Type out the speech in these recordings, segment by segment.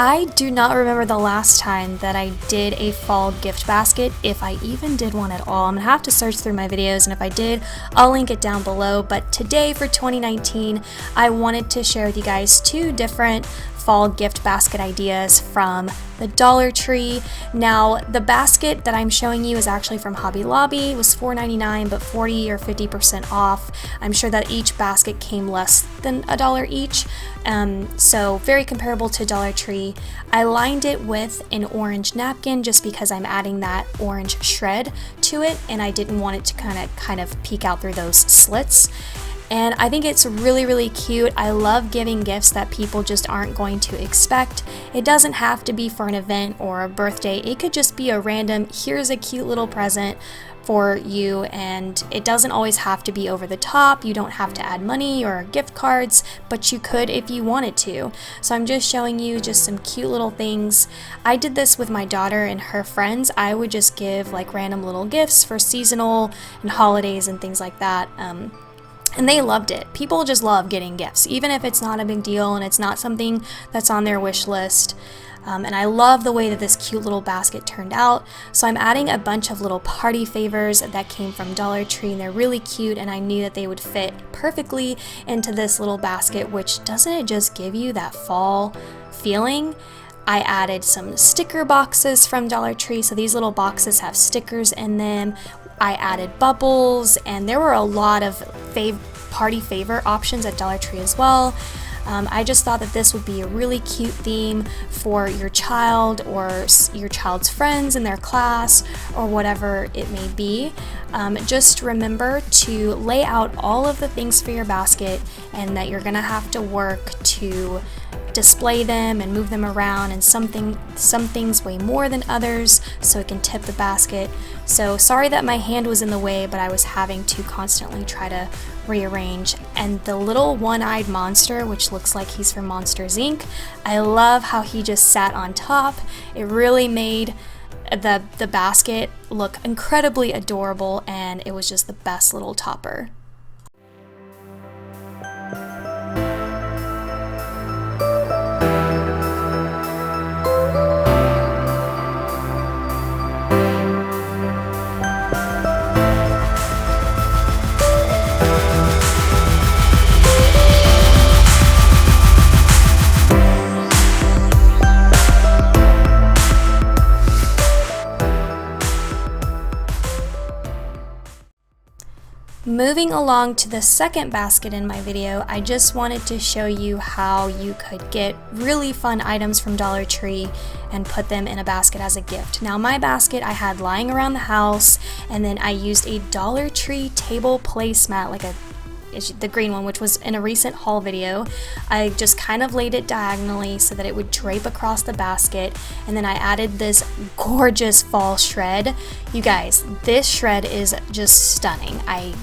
I do not remember the last time that I did a fall gift basket, if I even did one at all. I'm gonna have to search through my videos, and if I did, I'll link it down below. But today for 2019, I wanted to share with you guys 2 different fall gift basket ideas from the Dollar Tree. Now, the basket that I'm showing you is actually from Hobby Lobby. It was $4.99, but 40 or 50% off. I'm sure that each basket came less than $1 each, so very comparable to Dollar Tree. I lined it with an orange napkin just because I'm adding that orange shred to it, and I didn't want it to kind of peek out through those slits. And I think it's really, really cute. I love giving gifts that people just aren't going to expect. It doesn't have to be for an event or a birthday. It could just be a random, here's a cute little present for you, and it doesn't always have to be over the top. You don't have to add money or gift cards, but you could if you wanted to. So I'm just showing you just some cute little things. I did this with my daughter and her friends. I would just give like random little gifts for seasonal and holidays and things like that. And they loved it. People just love getting gifts, even if it's not a big deal and it's not something that's on their wish list. And I love the way that this cute little basket turned out. So I'm adding a bunch of little party favors that came from Dollar Tree, and they're really cute, and I knew that they would fit perfectly into this little basket, which doesn't it just give you that fall feeling? I added some sticker boxes from Dollar Tree, so these little boxes have stickers in them. I added bubbles, and there were a lot of party favor options at Dollar Tree as well. I just thought that this would be a really cute theme for your child or your child's friends in their class or whatever it may be. Just remember to lay out all of the things for your basket, and that you're gonna have to work to display them and move them around, and some things weigh more than others, so it can tip the basket. So sorry that my hand was in the way, but I was having to constantly try to rearrange. And the little one-eyed monster, which looks like he's from Monsters Inc., I love how he just sat on top. It really made the basket look incredibly adorable, and it was just the best little topper. Moving along to the second basket in my video, I just wanted to show you how you could get really fun items from Dollar Tree and put them in a basket as a gift. Now, my basket I had lying around the house, and then I used a Dollar Tree table placemat, like the green one, which was in a recent haul video. I just kind of laid it diagonally so that it would drape across the basket, and then I added this gorgeous fall shred. You guys, this shred is just stunning. I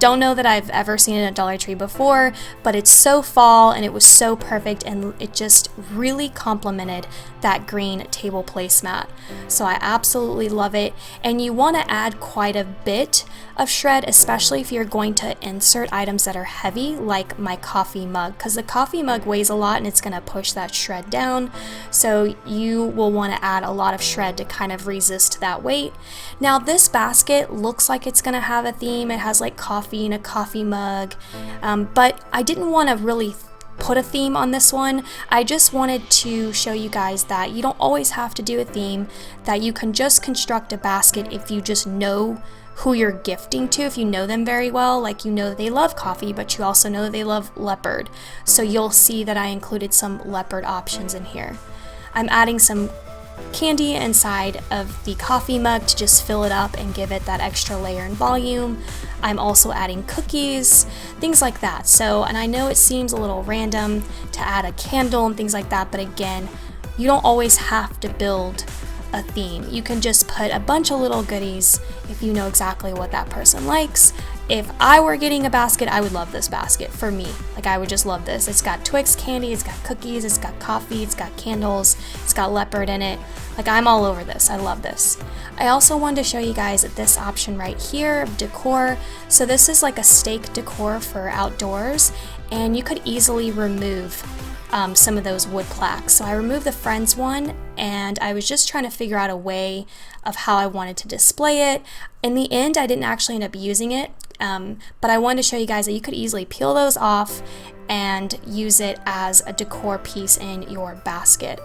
don't know that I've ever seen it at Dollar Tree before, but it's so fall, and it was so perfect, and it just really complemented that green table placemat. So I absolutely love it, and you want to add quite a bit of shred, especially if you're going to insert items that are heavy, like my coffee mug, because the coffee mug weighs a lot and it's going to push that shred down. So you will want to add a lot of shred to kind of resist that weight. Now, this basket looks like it's going to have a theme. It has like coffee and a coffee mug, but I didn't want to really put a theme on this one. I just wanted to show you guys that you don't always have to do a theme, that you can just construct a basket if you just know who you're gifting to, if you know them very well, like you know they love coffee, but you also know that they love leopard. So you'll see that I included some leopard options in here. I'm adding some candy inside of the coffee mug to just fill it up and give it that extra layer and volume. I'm also adding cookies, things like that. So, and I know it seems a little random to add a candle and things like that, but again, you don't always have to build a theme. You can just put a bunch of little goodies if you know exactly what that person likes. If I were getting a basket, I would love this basket for me. Like, I would just love this. It's got Twix candy, it's got cookies, it's got coffee, it's got candles, it's got leopard in it. Like, I'm all over this. I love this. I also wanted to show you guys this option right here of decor. So this is like a stake decor for outdoors, and you could easily remove some of those wood plaques. So I removed the Friends one, and I was just trying to figure out a way of how I wanted to display it. In the end, I didn't actually end up using it, but I wanted to show you guys that you could easily peel those off and use it as a decor piece in your basket.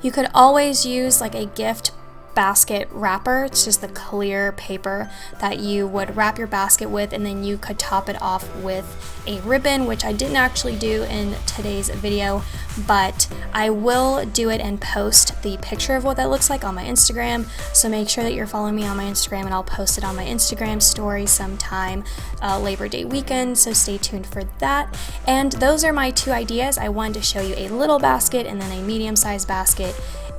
You could always use like a gift basket wrapper. It's just the clear paper that you would wrap your basket with, and then you could top it off with a ribbon, which I didn't actually do in today's video, but I will do it and post the picture of what that looks like on my Instagram. So make sure that you're following me on my Instagram, and I'll post it on my Instagram story sometime Labor Day weekend, so stay tuned for that. And those are my two ideas. I wanted to show you a little basket and then a medium-sized basket,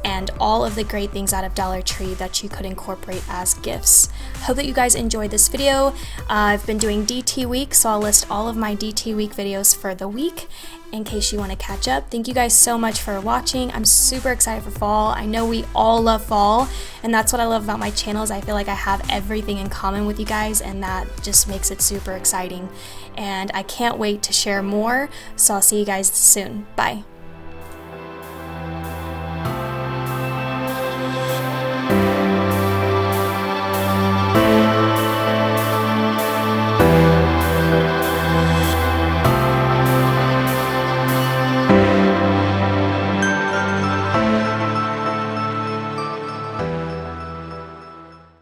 and all of the great things out of Dollar Tree that you could incorporate as gifts. Hope that you guys enjoyed this video. I've been doing DT week, so I'll list all of my DT week videos for the week in case you want to catch up. Thank you guys so much for watching. I'm super excited for fall. I know we all love fall, and that's what I love about my channel, is I feel like I have everything in common with you guys, and that just makes it super exciting. And I can't wait to share more, so I'll see you guys soon. Bye.